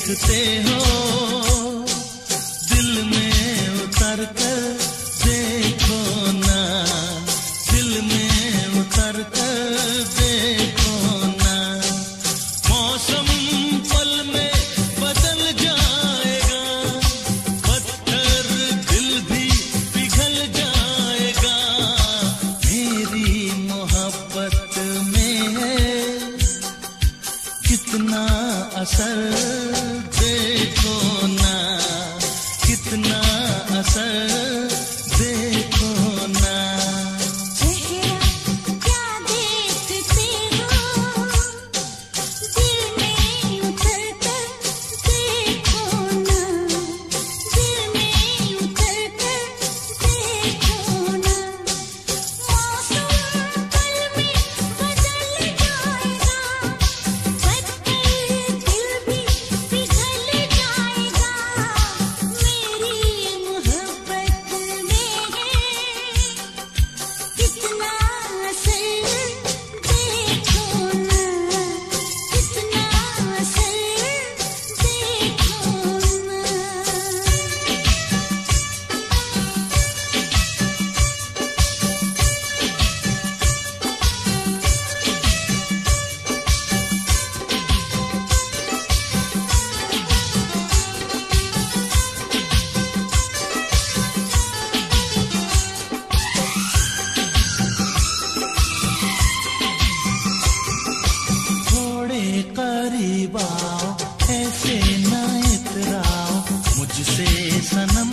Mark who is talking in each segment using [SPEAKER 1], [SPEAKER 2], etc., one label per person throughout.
[SPEAKER 1] देखते हो दिल में उतर कर देखो ना, दिल में उतर कर देखो ना। मौसम पल में बदल जाएगा, पत्थर दिल भी पिघल जाएगा। मेरी मोहब्बत में है कितना असर देखो ना, कितना असर देखो ना। करीब आओ, ऐसे ना इतराओ मुझसे सनम,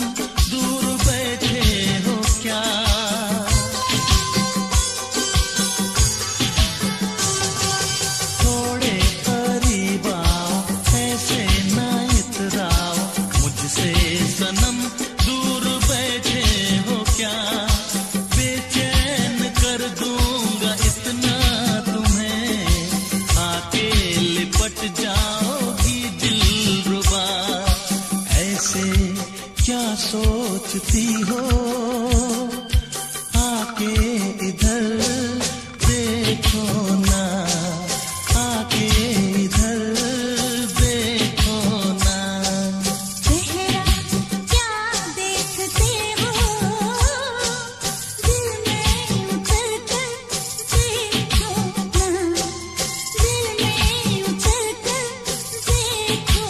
[SPEAKER 1] दूर बैठे हो क्या? थोड़े करीब आओ, ऐसे ना इतराओ मुझसे सनम, दूर बैठे हो क्या? बेचैन कर दूंगा इतना तुम्हें, आके लिपट जाओगी दिलरुबा। ऐसे क्या सोचती हो, आके इधर देखो ना, आके इधर देखो ना।
[SPEAKER 2] चेहरा क्या देखते हो, दिल में उतर कर देखो ना, दिल में उतर कर देखो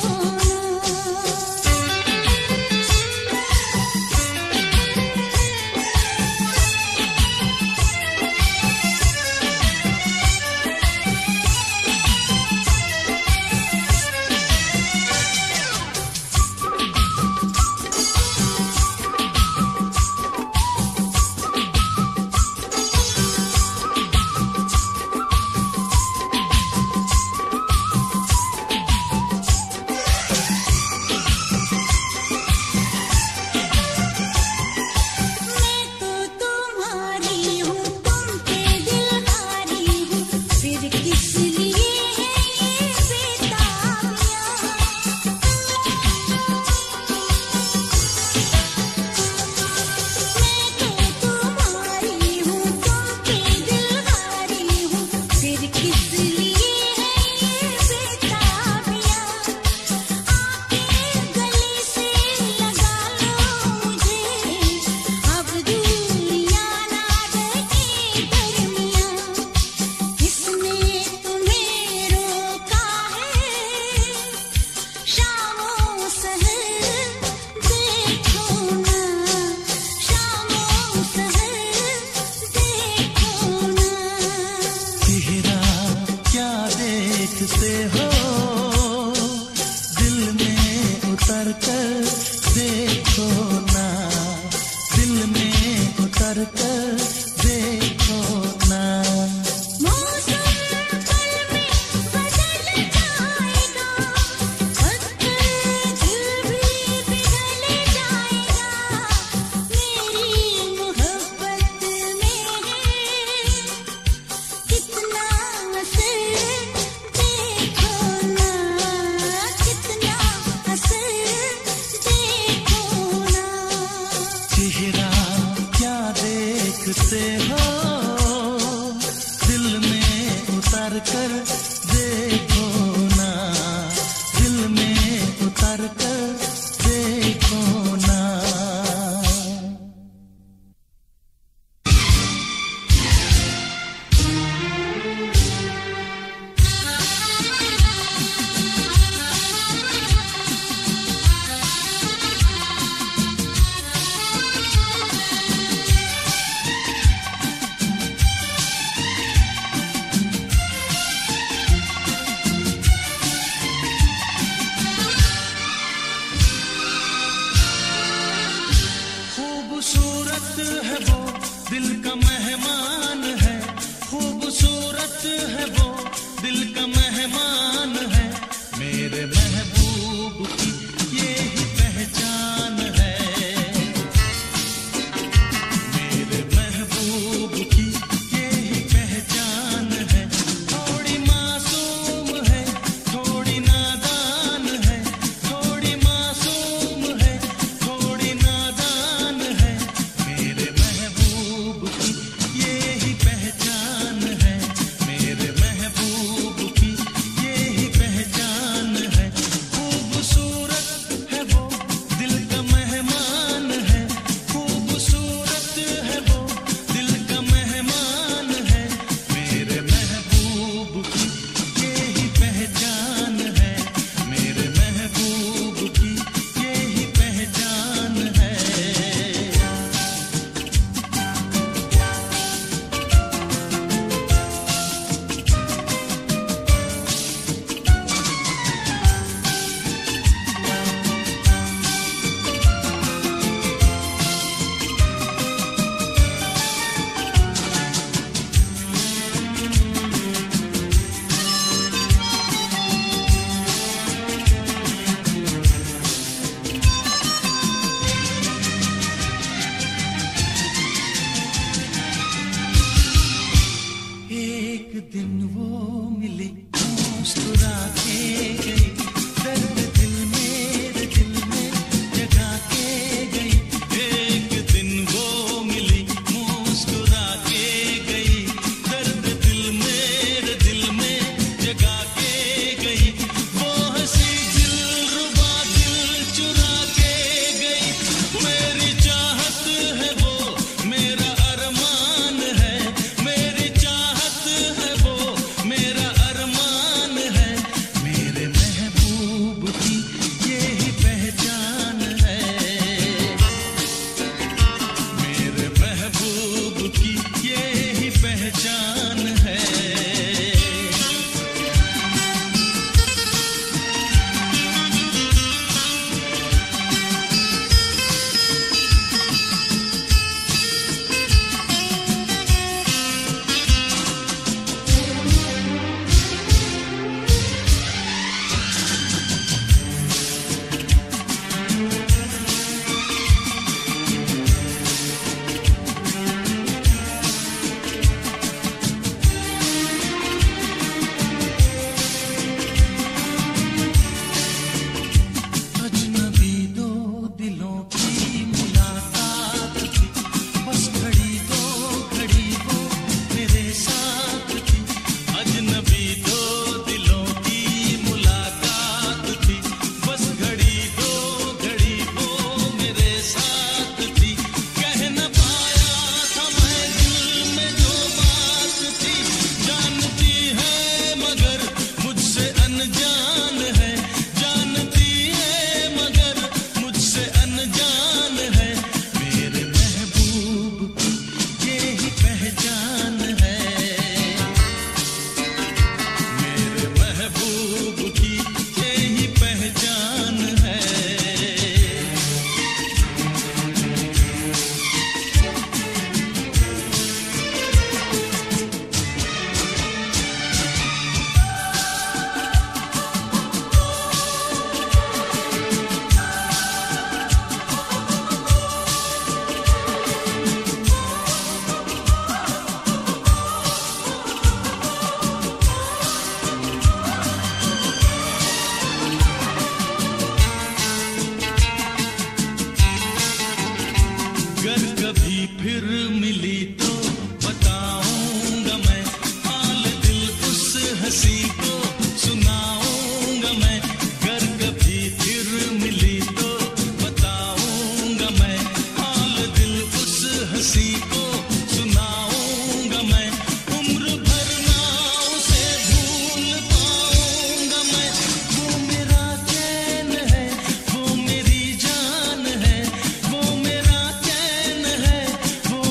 [SPEAKER 1] देखते हो, दिल में उतर कर देखो ना, दिल में उतर कर देखो ना। फिर मिली तो बताऊंगा मैं हाल दिल उस हंसी को सुनाऊंगा मैं गर कभी फिर मिली तो बताऊंगा मैं हाल दिल उस हंसी को सुनाऊंगा मैं उम्र भर ना उसे भूल पाऊंगा मैं वो मेरा चैन है वो मेरी जान है वो मेरा चैन है वो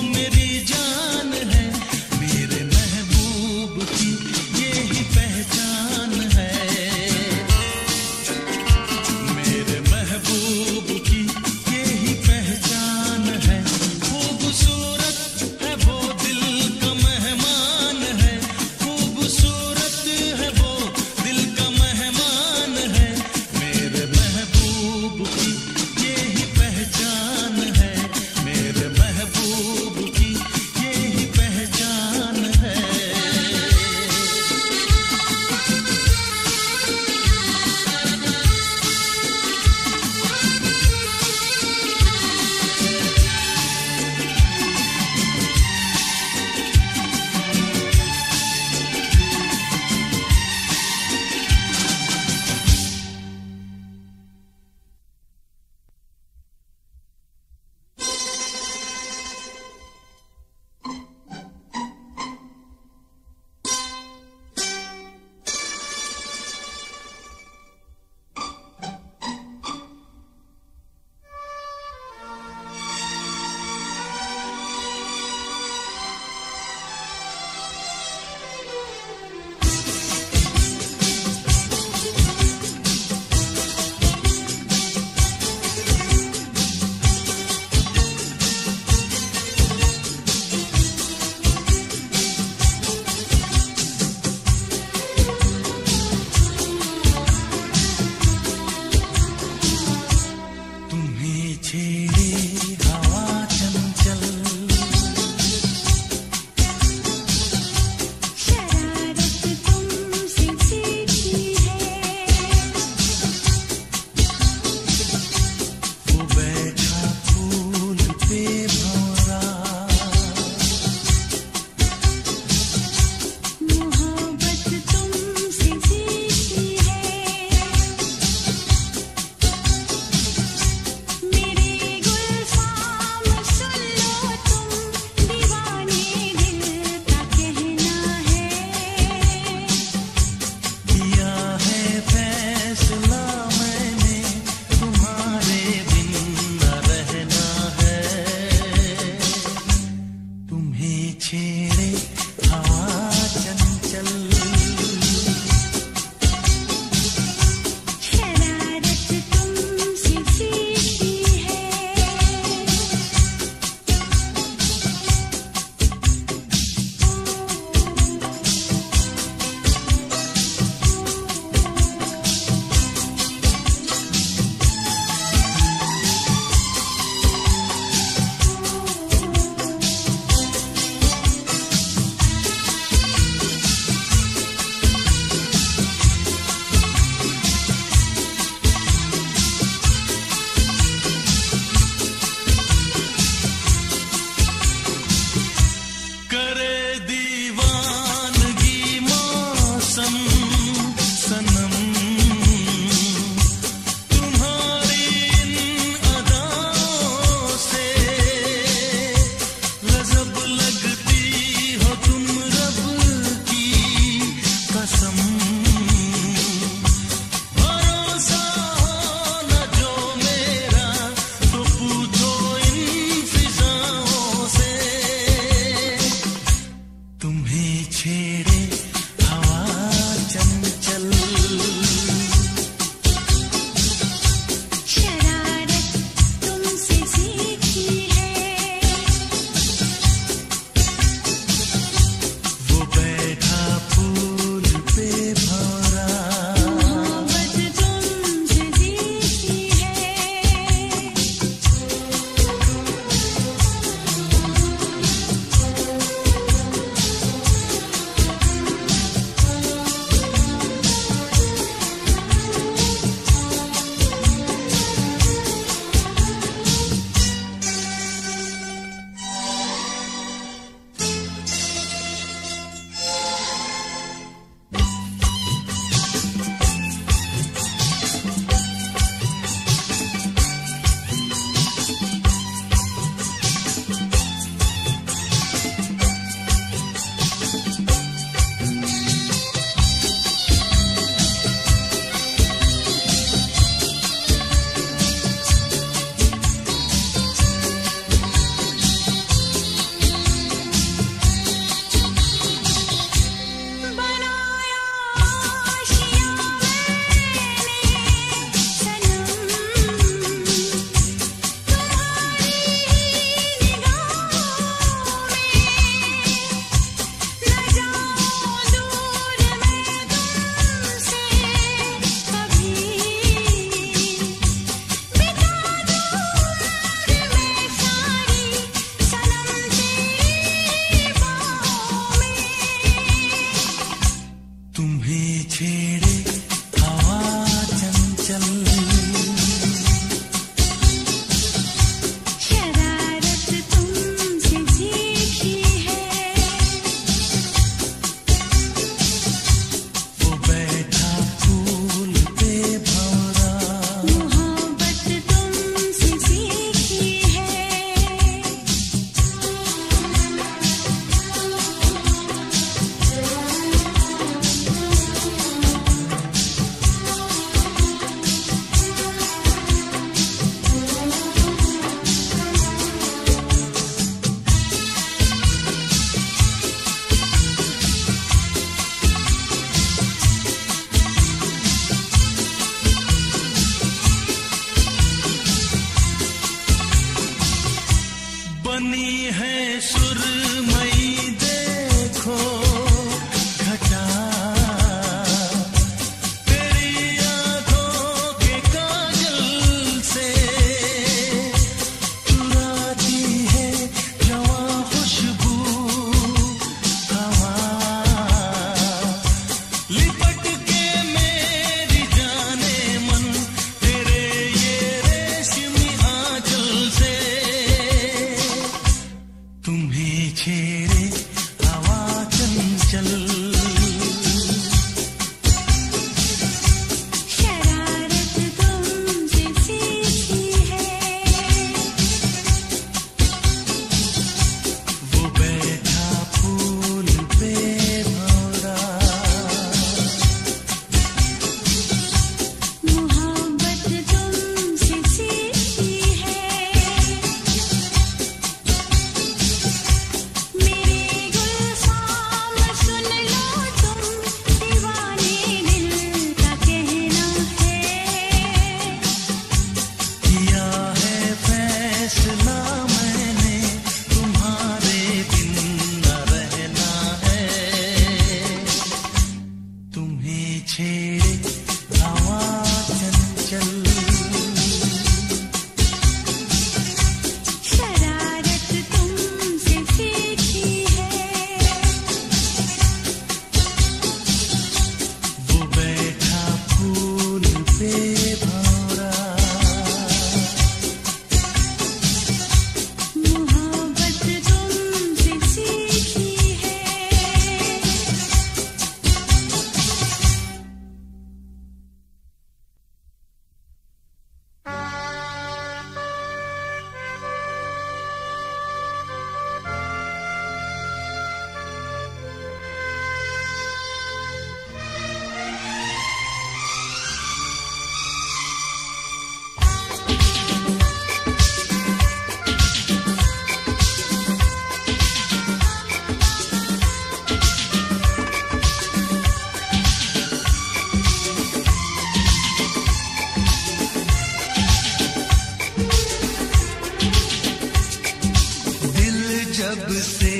[SPEAKER 1] से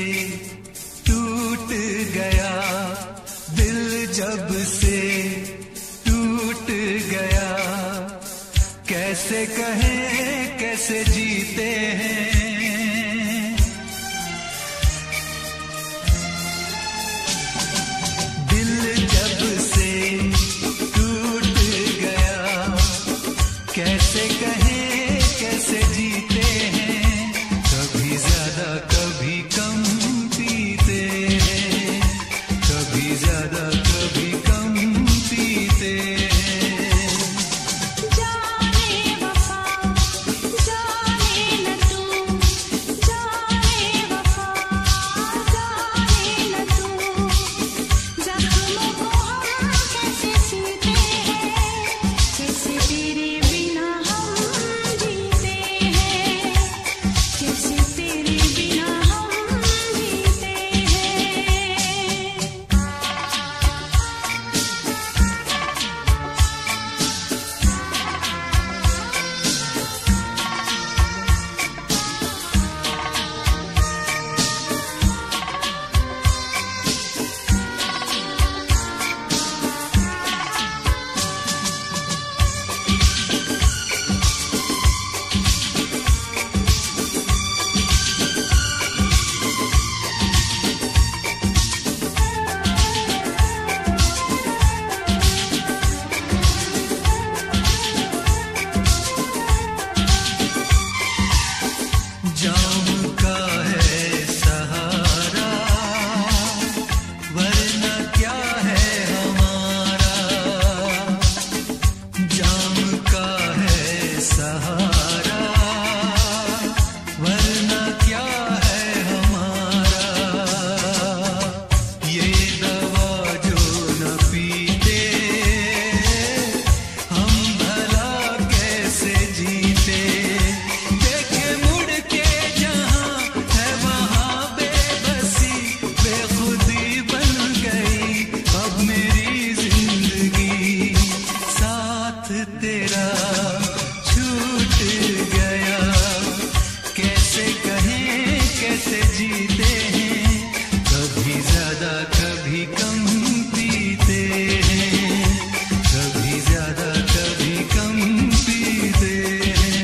[SPEAKER 1] टूट गया, दिल जब से टूट गया, कैसे कहें कैसे जीते हैं। दिल जब से टूट गया, कैसे कहें कैसे जीते हैं। कभी ज्यादा कभी कम पीते हैं, कभी ज्यादा कभी कम पीते हैं।
[SPEAKER 2] जाने वफा जाने न तू, जाने वफा जाने न तू, जख्मों को हम कैसे सीते हैं, कैसे तेरे बिना हम जीते हैं, कैसे तेरे बिना हम जीते हैं।
[SPEAKER 1] जाम का है सहारा, वरना क्या है हमारा। जाम का है सहारा, वरना क्या है हमारा। ये दवा जो न पीते, हम भला कैसे जीते। देखे मुड़ के जहां है वहां बेबसी, बेखुदी बन गई अब मेरी जिंदगी। साथ तेरा छूट गया, कैसे कहें कैसे जीते हैं। कभी ज्यादा कभी कम पीते हैं, कभी ज्यादा कभी कम पीते हैं।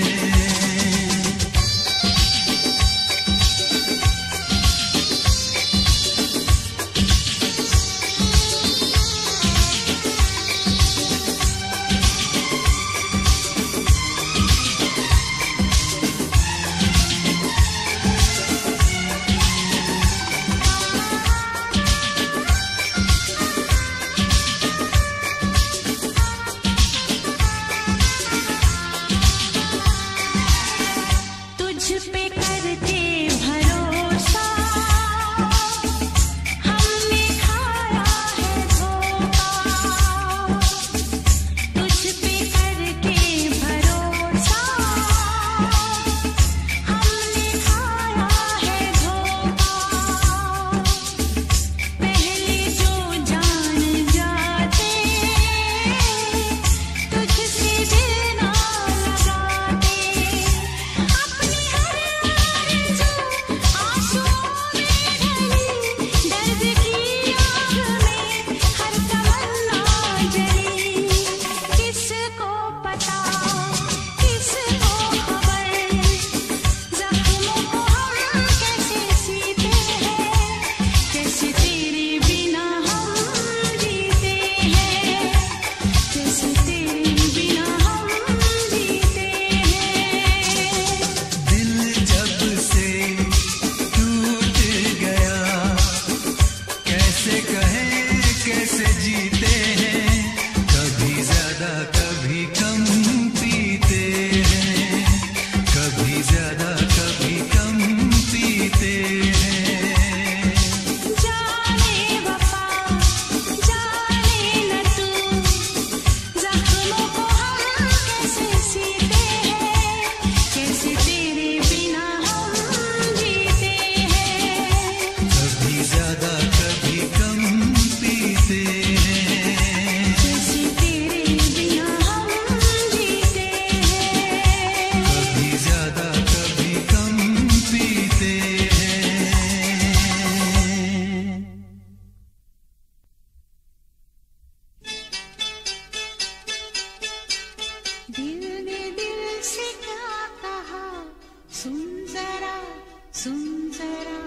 [SPEAKER 2] दिल ने दिल से क्या कहा, सुन जरा, सुन जरा।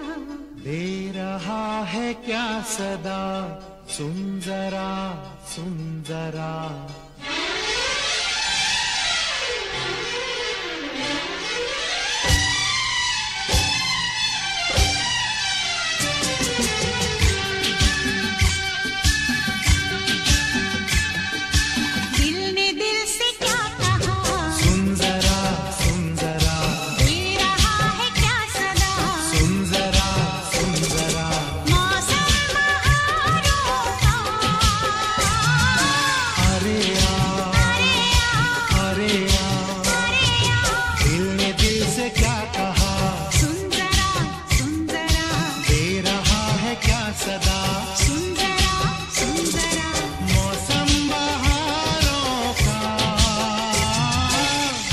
[SPEAKER 1] दे रहा है क्या सदा, सुन जरा, सुन जरा।
[SPEAKER 2] दिल ने दिल से क्या कहा,
[SPEAKER 1] सुन जरा, सुन जरा।
[SPEAKER 2] दे रहा है क्या सदा,
[SPEAKER 1] सुन जरा, सुन जरा।
[SPEAKER 2] मौसम बहारों का।
[SPEAKER 1] अरे आ,
[SPEAKER 2] अरे आ,
[SPEAKER 1] अरे आ।
[SPEAKER 2] अरे आ,
[SPEAKER 1] दिल ने दिल से क्या कहा,
[SPEAKER 2] सुन जरा, सुन जरा।
[SPEAKER 1] दे रहा है क्या सदा।
[SPEAKER 2] सुन जरा, सुन जरा।
[SPEAKER 1] मौसम बहारों का।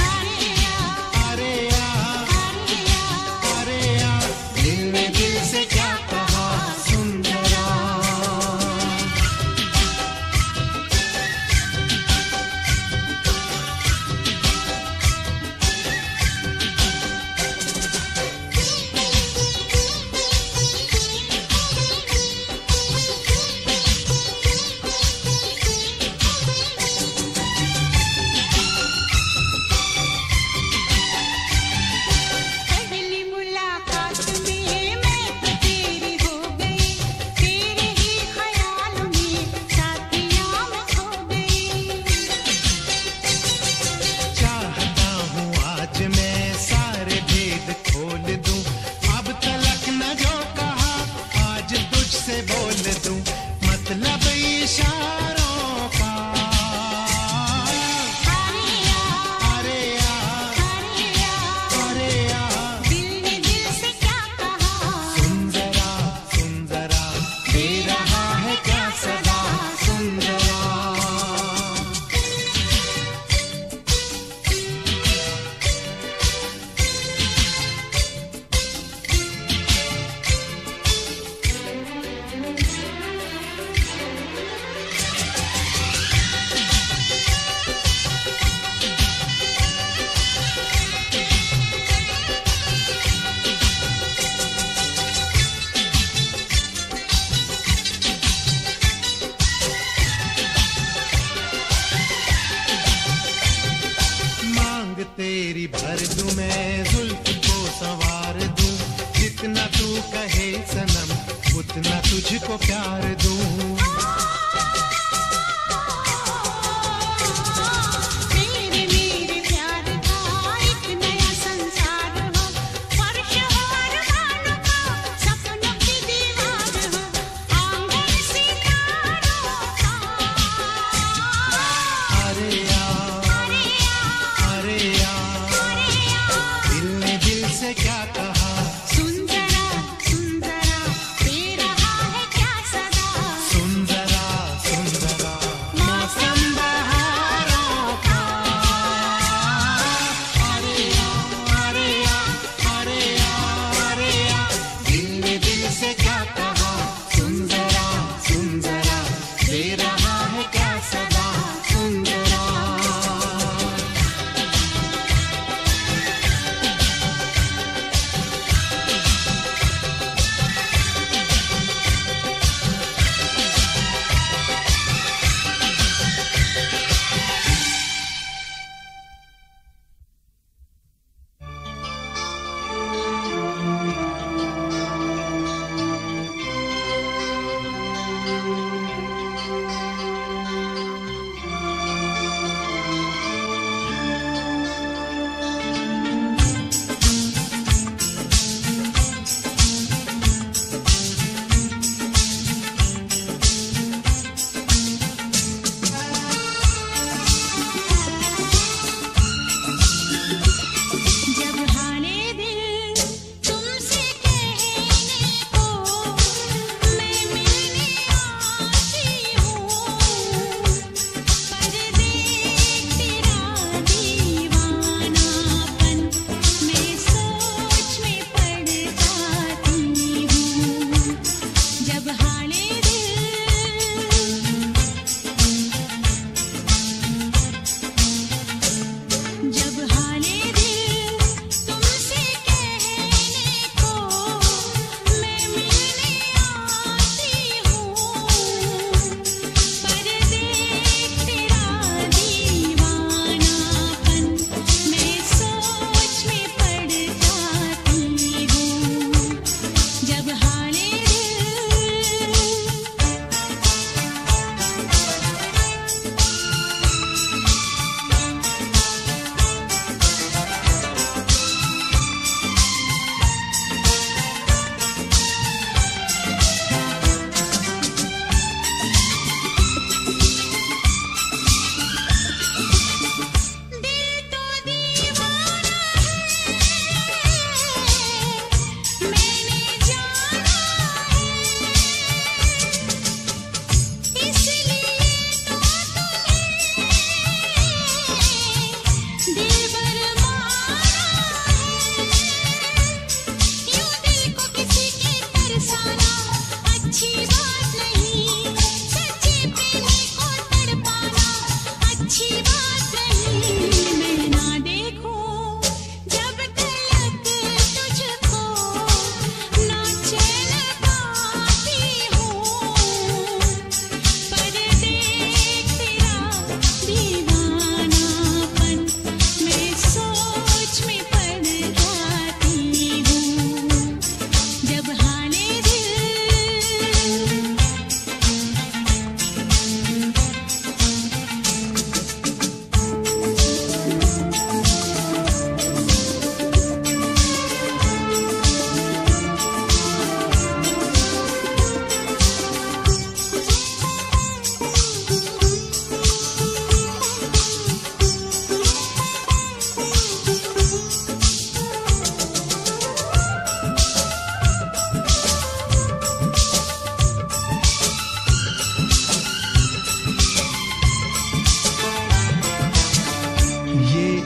[SPEAKER 2] अरे आ,
[SPEAKER 1] अरे आ,
[SPEAKER 2] अरे आ,
[SPEAKER 1] अरे आ। दिल ने दिल से क्या कहा, सुन जरा।
[SPEAKER 2] पहली मुलाकात में मैं तो तेरी हो गई, तेरे ही ख्याल में साथिया मैं खो गई।
[SPEAKER 1] चाहता हूँ आज मैं सारे भेद खोल दूं, अब तलक न जो कहा आज तुझसे बोल दूं, मतलब इशारों का।
[SPEAKER 2] अरे आ,
[SPEAKER 1] अरे आ,
[SPEAKER 2] अरे आ,
[SPEAKER 1] अरे आ।
[SPEAKER 2] दिल ने दिल से क्या कहा,
[SPEAKER 1] सुन जरा, सुन जरा। दे रहा है क्या सदा, सुन जरा। मांग तेरी भर दूं मैं, जुल्फ को संवार दूं, जितना तू कहे सनम उतना तुझको प्यार दूं।
[SPEAKER 2] तेरे मेरे प्यार का एक नया संसार हो, फर्श हो अरमानों का, सपनों की दीवार हो, आंगन सितारों का।
[SPEAKER 1] अरे आ,
[SPEAKER 2] अरे आ,
[SPEAKER 1] अरे आ।
[SPEAKER 2] अरे आ,
[SPEAKER 1] दिल ने दिल से क्या कहा,
[SPEAKER 2] सुन जरा, सुन जरा। दे रहा है क्या सदा,
[SPEAKER 1] सुन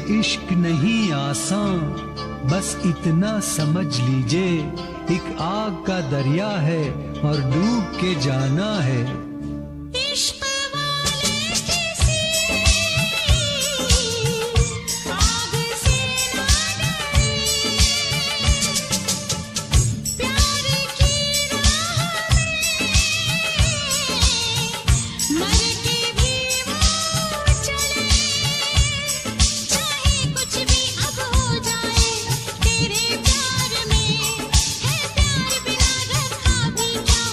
[SPEAKER 3] इश्क नहीं आसान, बस इतना समझ लीजिए, एक आग का दरिया है और डूब के जाना है।
[SPEAKER 2] इश्क वाले किसी आग से ना डरे, प्यार की राह में मर के भी वो चले, चाहे कुछ भी अब हो जाए, तेरे प्यार में है प्यार बिना रखा भी क्या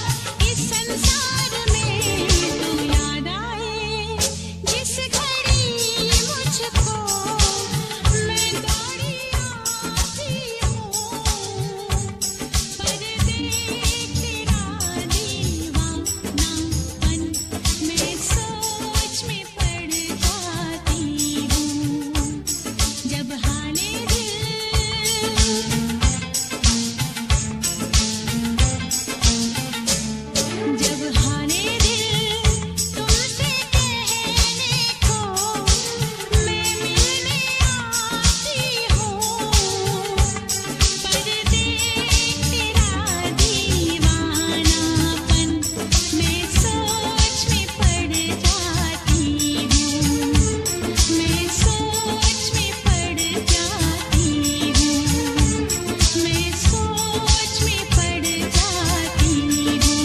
[SPEAKER 2] इस संसार में। तू याद आए जिस घड़ी मुझको, मैं दौड़ी आती हूँ, पर देख तेरा दीवानापन मैं सोच में पड़ जाती हूँ। जब हाले दिल तुमसे कहने को मैं मिलने आती हूँ, पर देख तेरा दीवानापन मैं सोच में पड़ जाती हूँ, मैं सोच में पड़ जाती हूँ, मैं सोच में पड़ जाती हूँ।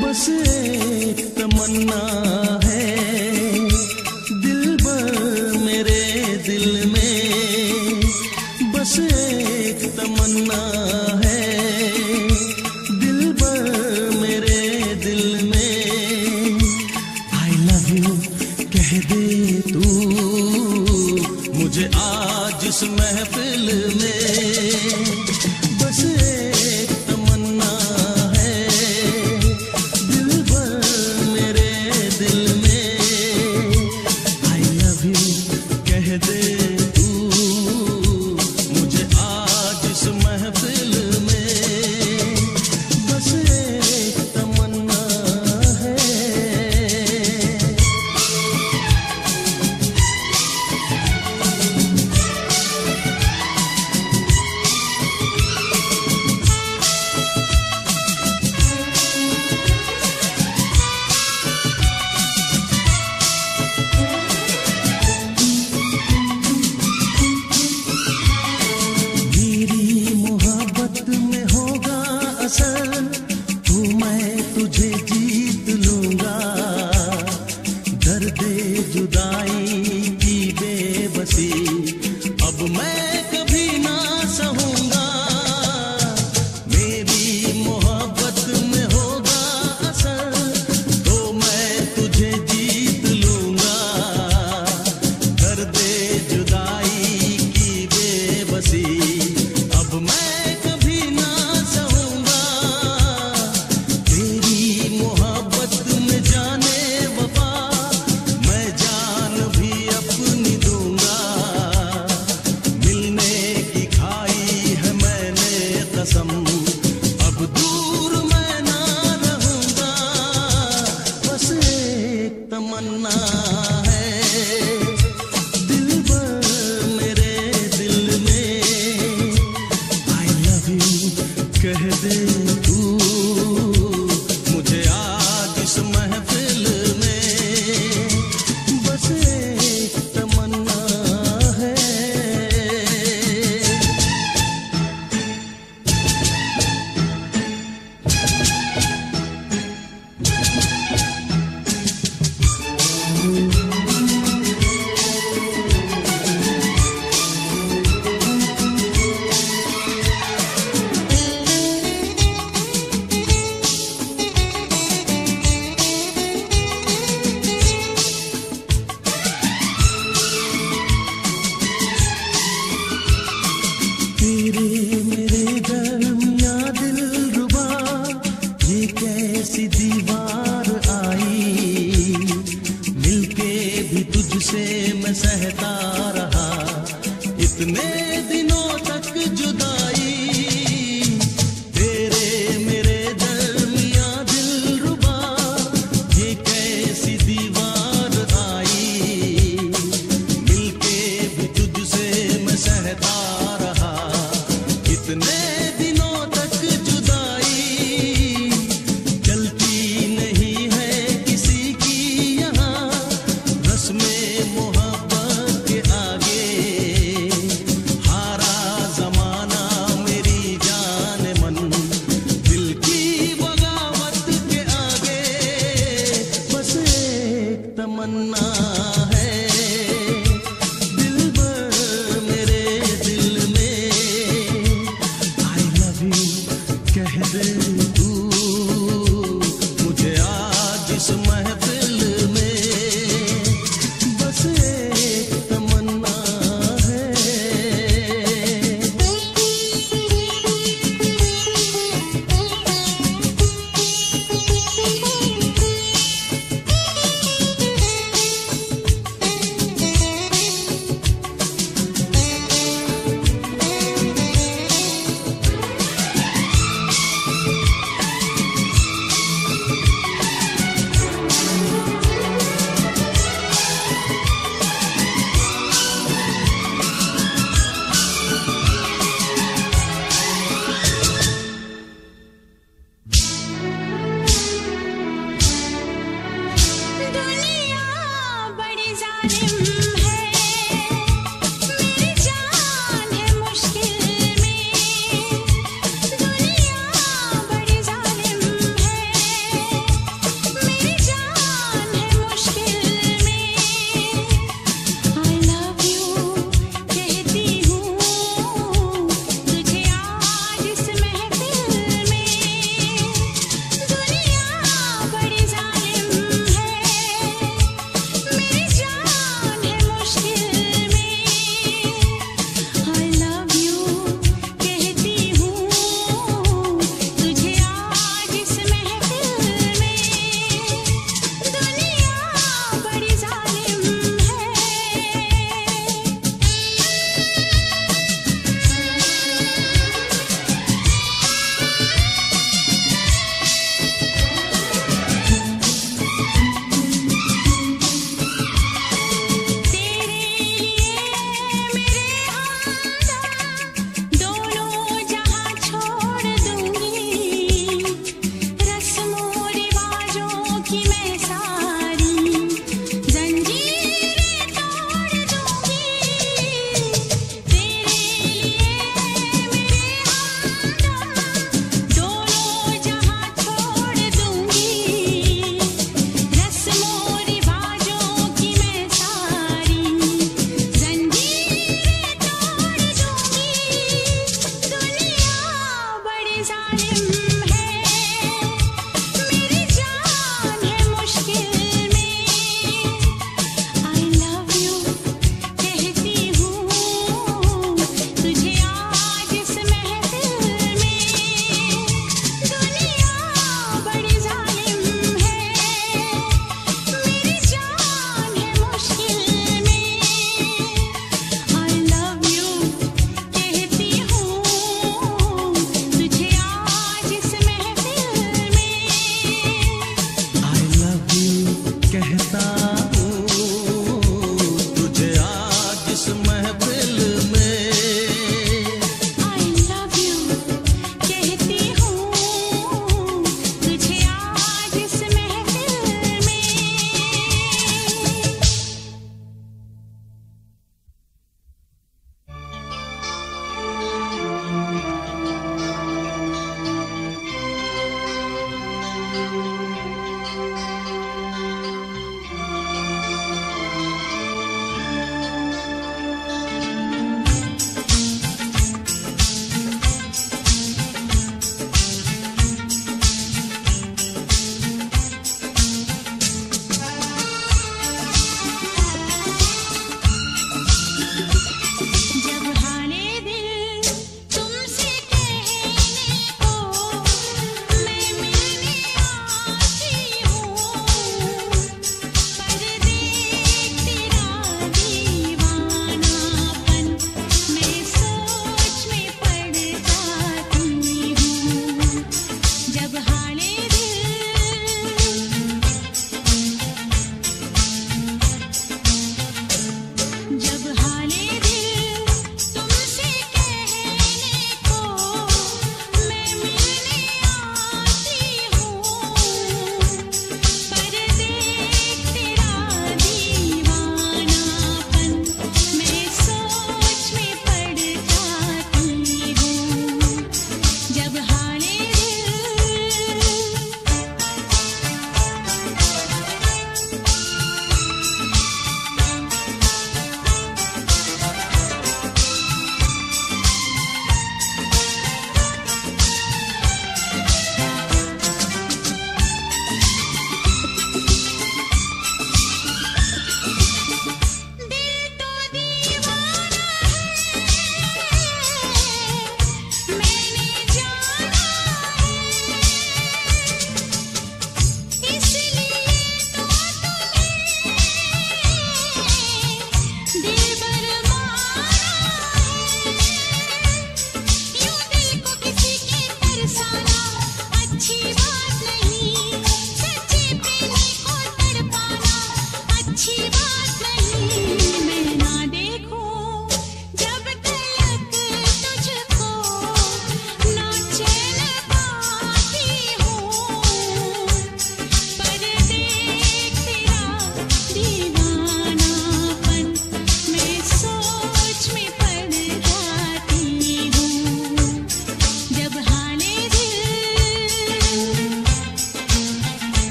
[SPEAKER 4] बस एक तमन्ना है दिल भर मेरे दिल में, बस एक तमन्ना है दिल भर मेरे दिल में। आई लव यू कह दे तू मुझे आज इस महफिल में, बस एक तमन्ना है दिल भर मेरे दिल में। आई लव यू कह दे तू मुझे आज इस महफिल में, बस एक तमन्ना है। मेरी मोहब्बत में होगा असर, तू मैं तुझे जीत लूंगा, दर्द जुदाई की बेबसी अब मैं कभी ना सहूंगा। मेरी मोहब्बत में होगा असर, तो मैं तुझे जीत लूंगा, दर्द जुदाई की बेबसी अब मैं कभी ना सहूंगा। तेरी मोहब्बत में जाने वफा मैं जान भी अपनी दूंगा, मिलने तुझसे मैं सहता रहा इतने दिनों तक जुदाई तेरे मेरे दरमियां दिलरुबा ये कैसी दीवार आई मिलके भी तुझसे मैं सहता रहा इतने दिनों तक जुदाई चलती नहीं है किसी की यहाँ रस्में मोहब्बत के आगे हार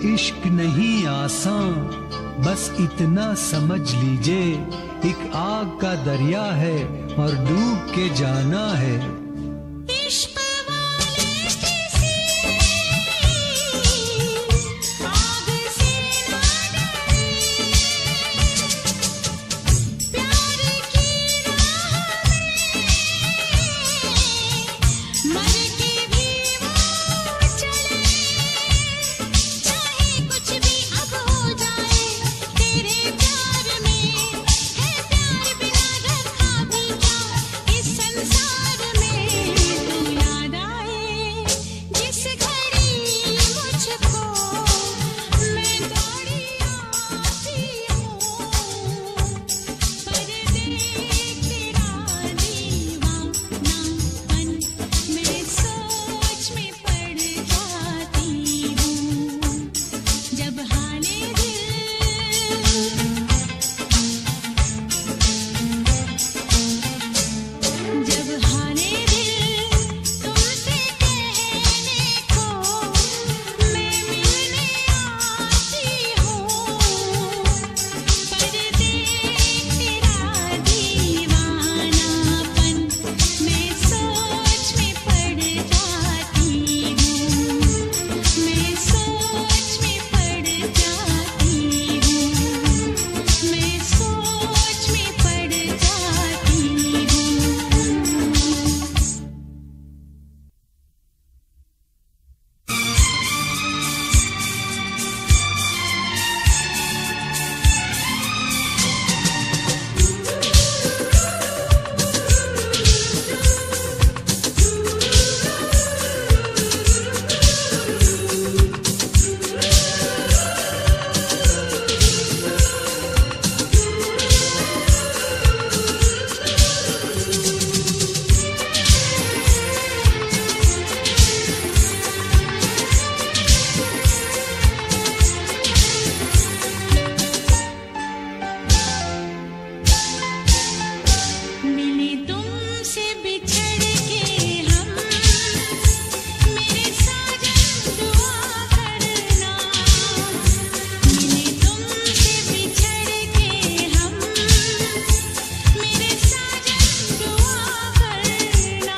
[SPEAKER 3] इश्क नहीं आसान, बस इतना समझ लीजिए एक आग का दरिया है और डूब के जाना है।
[SPEAKER 2] इश्क वाले किसी आग से ना डरे, प्यार की राह में मर के भी वो चले, चाहे कुछ भी अब हो जाए तेरे प्यार में, है प्यार बिना रखा भी क्या इस संसार में। तू याद आए जिस घड़ी मुझको, मैं दौड़ी आती हूँ, पर देख तेरा दीवानापन मैं सोच में पड़ जाती हूँ। जब हाले दिल तुमसे कहने को मैं मिलने आती हूँ, पर देख तेरा दीवानापन मैं सोच में पड़ जाती हूँ, मैं सोच में पड़ जाती हूँ, मैं सोच में पड़ जाती हूँ। मिले तुमसे बिछड़ के हम, मेरे साजन दुआ करना। मिले तुमसे बिछड़ के हम, मेरे साजन दुआ करना।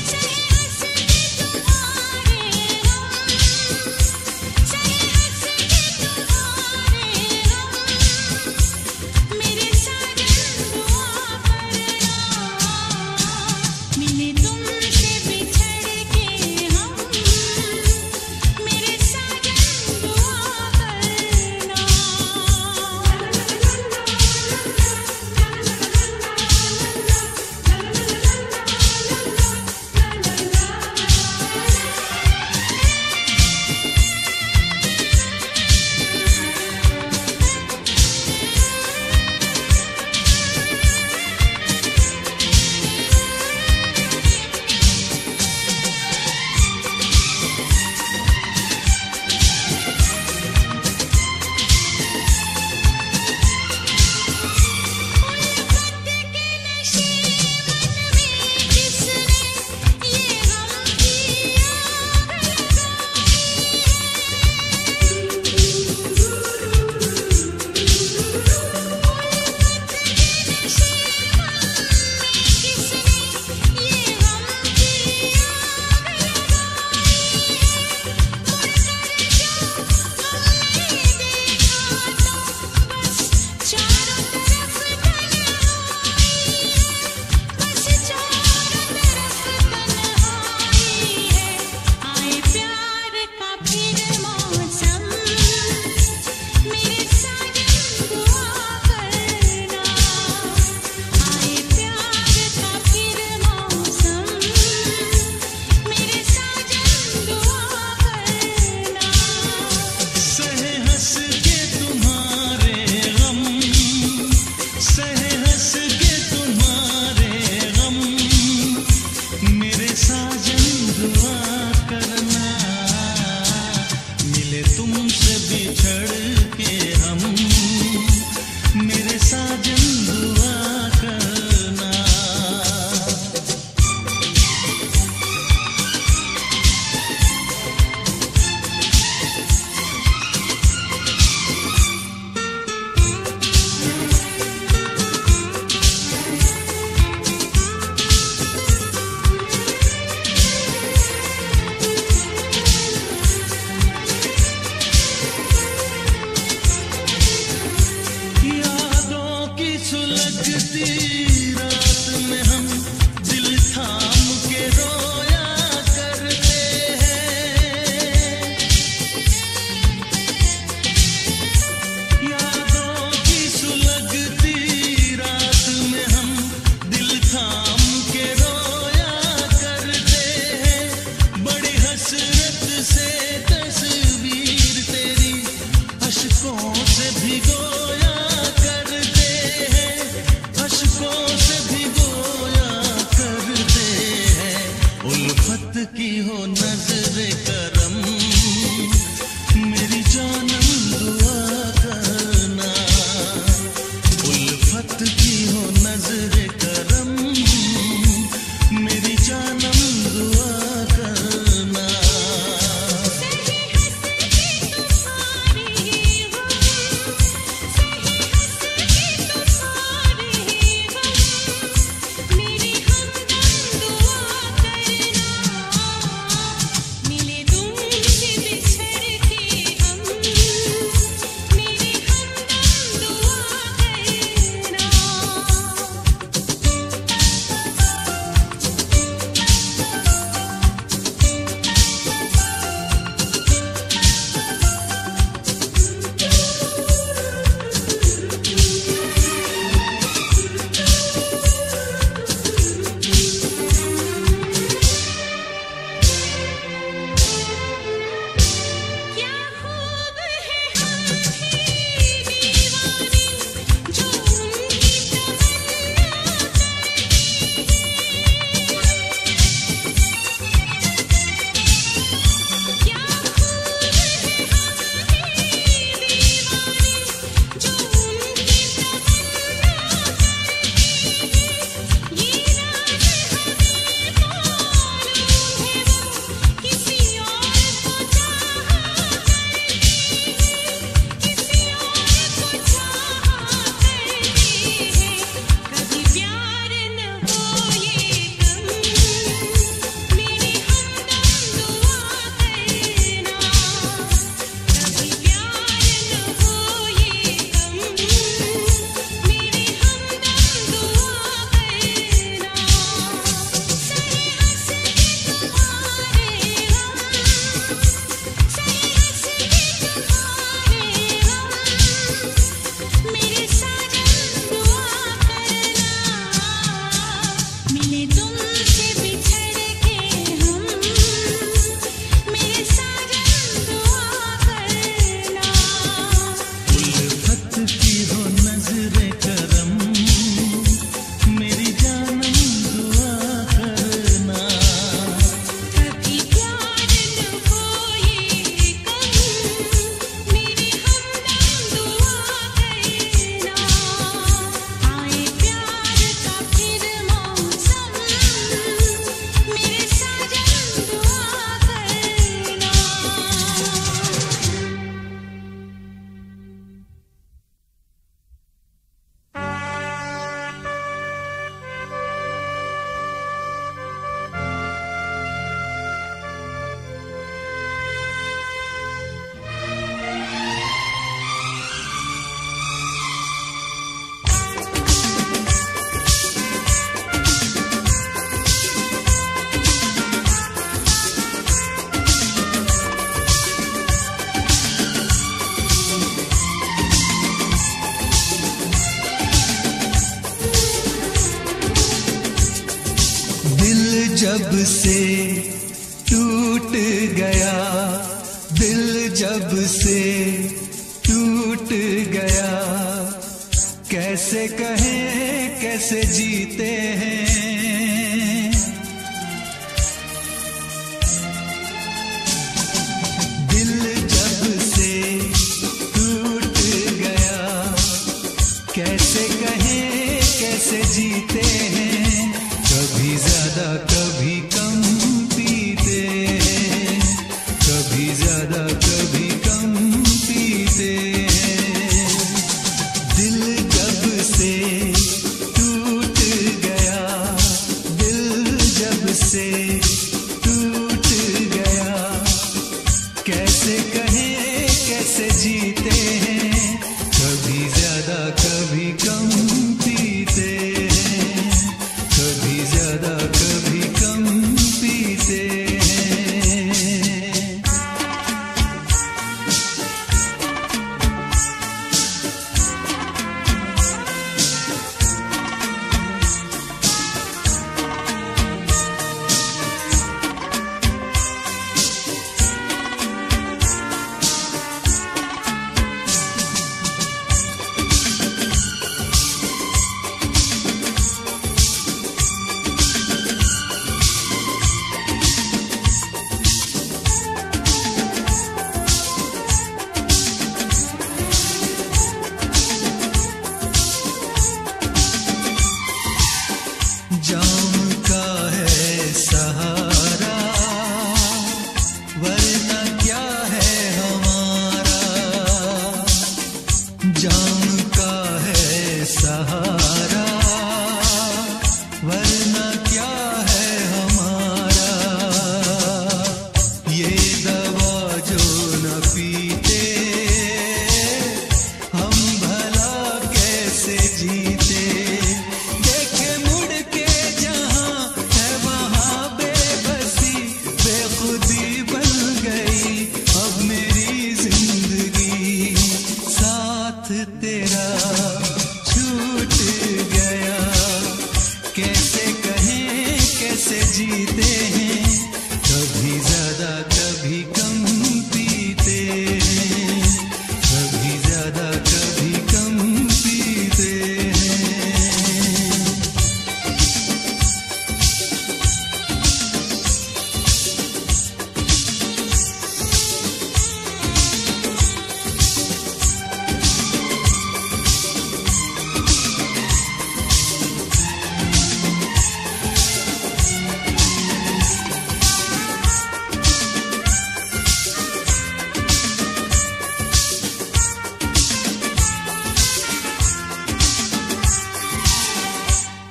[SPEAKER 2] सहे हंस के तुम्हारे गम, सहे हंस के तुम्हारे गम, मेरे साजन दुआ करना। मिले तुमसे बिछड़ के हम, मेरे साजन दुआ करना। उल्फत के नशे मन में किसने ये गम की आग लगाई है। उल्फत के नशे मन में किसने ये गम की आग लगाई है। मुड़कर जो हमने देखा तो बस चारों तरफ तन्हाई है, बस चारों तरफ तन्हाई है। आए प्यार का फिर मौसम, मेरे साजन दुआ करना। आए प्यार का फिर मौसम, मेरे साजन दुआ करना।
[SPEAKER 4] सहे हंस के तुम्हारे गम, सहे हंस के तुम्हारे गम, मेरे साजन दुआ करना।
[SPEAKER 3] जब से टूट गया, दिल जब से टूट गया, कैसे कहें कैसे जीते हैं। दिल जब से टूट गया, कैसे कहें कैसे जीते हैं। कभी ज्यादा कभी कम पीते हैं, कभी ज्यादा कभी कम पीते हैं। दिल जब से टूट गया, दिल जब से टूट गया, कैसे कहें कैसे जीते हैं। कभी ज्यादा कभी कम पीते हैं, कभी ज्यादा कभी कम पीते हैं। जाम का है सहारा, वरना क्या है हमारा। जाम का है सहारा, वरना क्या है हमारा। ये दवा जो न पीते, हम भला कैसे जीते। देखे मुड़ के जहां है वहां बेबसी, बेखुदी बन गई अब मेरी जिंदगी। साथ तेरा छूट गया, कैसे कहें कैसे जीते हैं। कभी ज्यादा कभी कम पीते हैं, कभी ज्यादा कभी कम पीते हैं।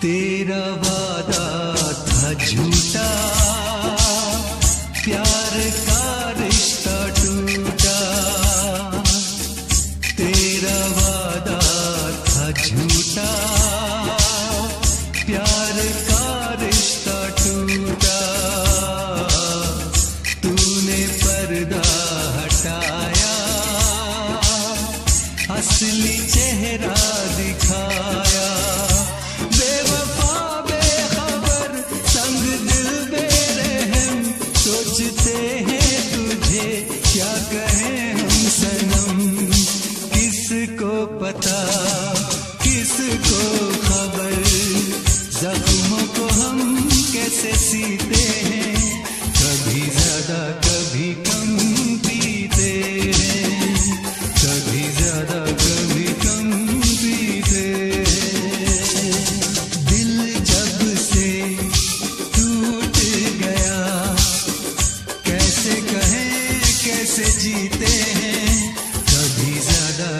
[SPEAKER 3] तेरा वादा था झूठा, प्यार का रिश्ता टूटा। तेरा वादा था झूठा, प्यार का रिश्ता टूटा। तूने पर्दा हटाया, असली चेहरा दिखाया। बेवफा बेखबर संग दिल बेरहम, सोचते हैं तुझे क्या कहें हम सनम। किसको पता किसको खबर, जख्मों को हम कैसे सीते हैं। कभी ज्यादा कभी कम पीते हैं, कभी ज्यादा कभी कम पीते हैं। दिल जब से टूट गया, कैसे कहें कैसे जीते हैं। कभी ज्यादा